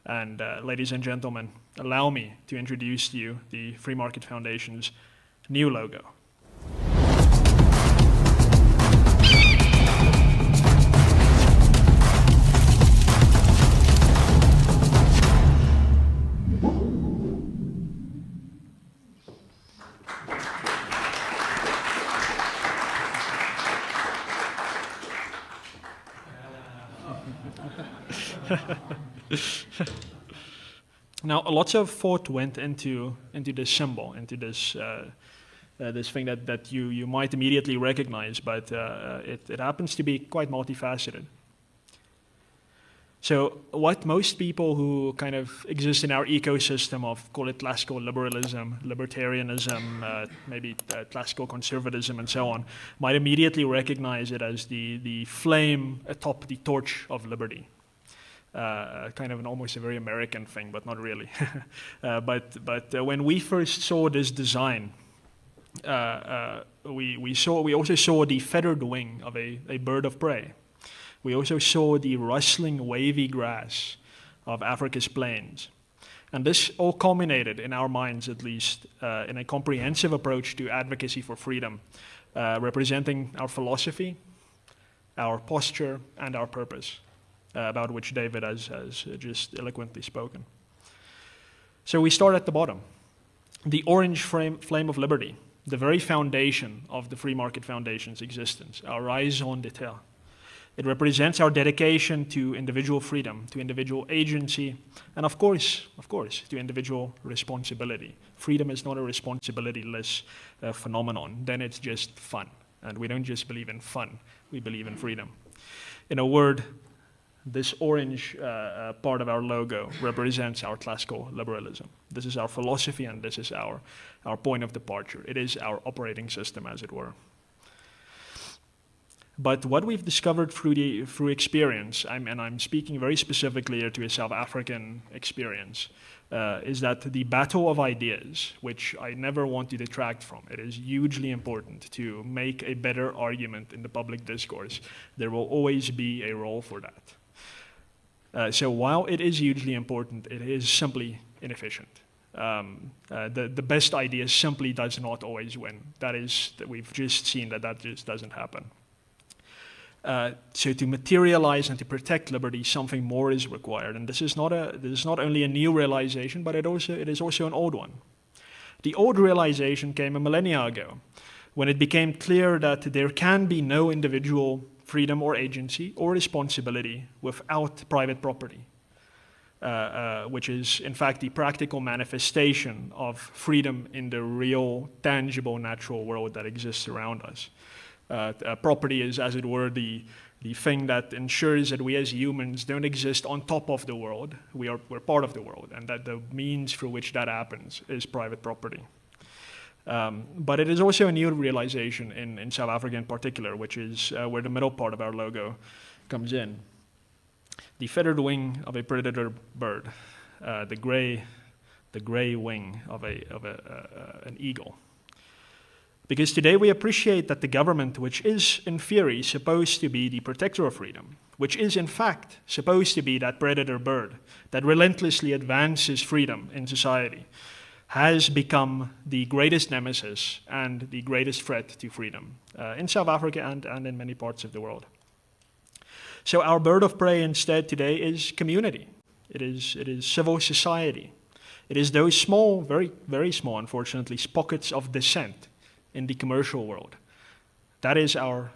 And ladies and gentlemen, allow me to introduce to you the Free Market Foundation's new logo. Now, lots of thought went into this symbol, into this this thing that you might immediately recognize, but it happens to be quite multifaceted. So what most people who kind of exist in our ecosystem of, call it classical liberalism, libertarianism, maybe classical conservatism and so on, might immediately recognize it as the flame atop the torch of liberty. Kind of almost a very American thing, but not really. But when we first saw this design, we also saw the feathered wing of a bird of prey. We also saw the rustling wavy grass of Africa's plains. And this all culminated, in our minds at least, in a comprehensive approach to advocacy for freedom, representing our philosophy, our posture, and our purpose, about which David has just eloquently spoken. So we start at the bottom. The orange flame of liberty, the very foundation of the Free Market Foundation's existence, our raison d'etre. It represents our dedication to individual freedom, to individual agency, and of course, to individual responsibility. Freedom is not a responsibility-less phenomenon. Then it's just fun. And we don't just believe in fun, we believe in freedom. In a word, this orange part of our logo represents our classical liberalism. This is our philosophy, and this is our point of departure. It is our operating system, as it were. But what we've discovered through experience, and I'm speaking very specifically here to a South African experience, is that the battle of ideas, which I never want to detract from, it is hugely important to make a better argument in the public discourse. There will always be a role for that. So while it is hugely important, it is simply inefficient. The best idea simply does not always win. That we've just seen that just doesn't happen. So to materialize and to protect liberty, something more is required. And this is not only a new realization, but it is also an old one. The old realization came a millennia ago, when it became clear that there can be no individual freedom or agency or responsibility without private property, which is in fact the practical manifestation of freedom in the real, tangible, natural world that exists around us. Property is, as it were, the thing that ensures that we as humans don't exist on top of the world. We're part of the world, and that the means through which that happens is private property. But it is also a new realization in South Africa in particular, which is where the middle part of our logo comes in. The feathered wing of a predator bird, the gray wing of an eagle. Because today we appreciate that the government, which is in theory supposed to be the protector of freedom, which is in fact supposed to be that predator bird that relentlessly advances freedom in society, has become the greatest nemesis and the greatest threat to freedom in South Africa and in many parts of the world. So our bird of prey instead today is community. It is civil society. It is those small, very, very small, unfortunately, pockets of dissent in the commercial world. That is our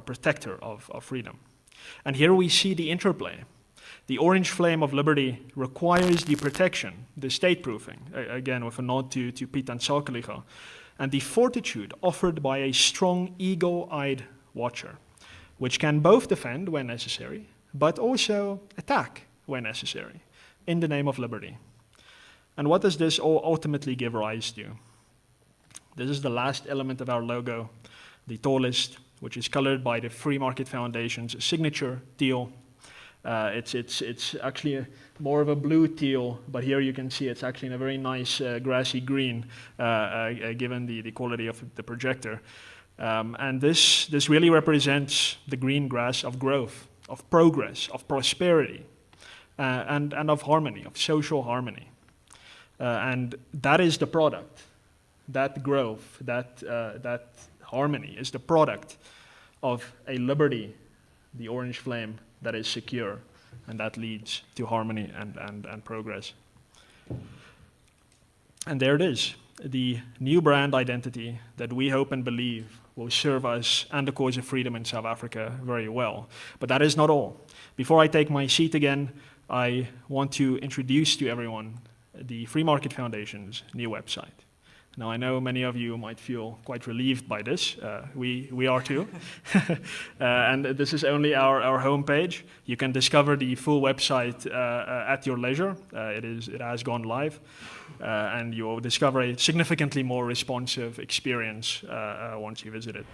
protector of freedom. And here we see the interplay. The orange flame of liberty requires the protection, the state-proofing, again with a nod to Piet and Salkeliga, and the fortitude offered by a strong eagle-eyed watcher, which can both defend when necessary, but also attack when necessary, in the name of liberty. And what does this all ultimately give rise to? This is the last element of our logo, the tallest, which is colored by the Free Market Foundation's signature teal. It's actually more of a blue teal, but here you can see it's actually in a very nice grassy green, given the quality of the projector. And this really represents the green grass of growth, of progress, of prosperity, and of harmony, of social harmony. And that is the product. That growth, that harmony is the product of a liberty, the orange flame, that is secure, and that leads to harmony and progress. And there it is, the new brand identity that we hope and believe will serve us and the cause of freedom in South Africa very well. But that is not all. Before I take my seat again, I want to introduce to everyone the Free Market Foundation's new website. Now, I know many of you might feel quite relieved by this. We are too. And this is only our homepage. You can discover the full website at your leisure. It has gone live. And you will discover a significantly more responsive experience once you visit it.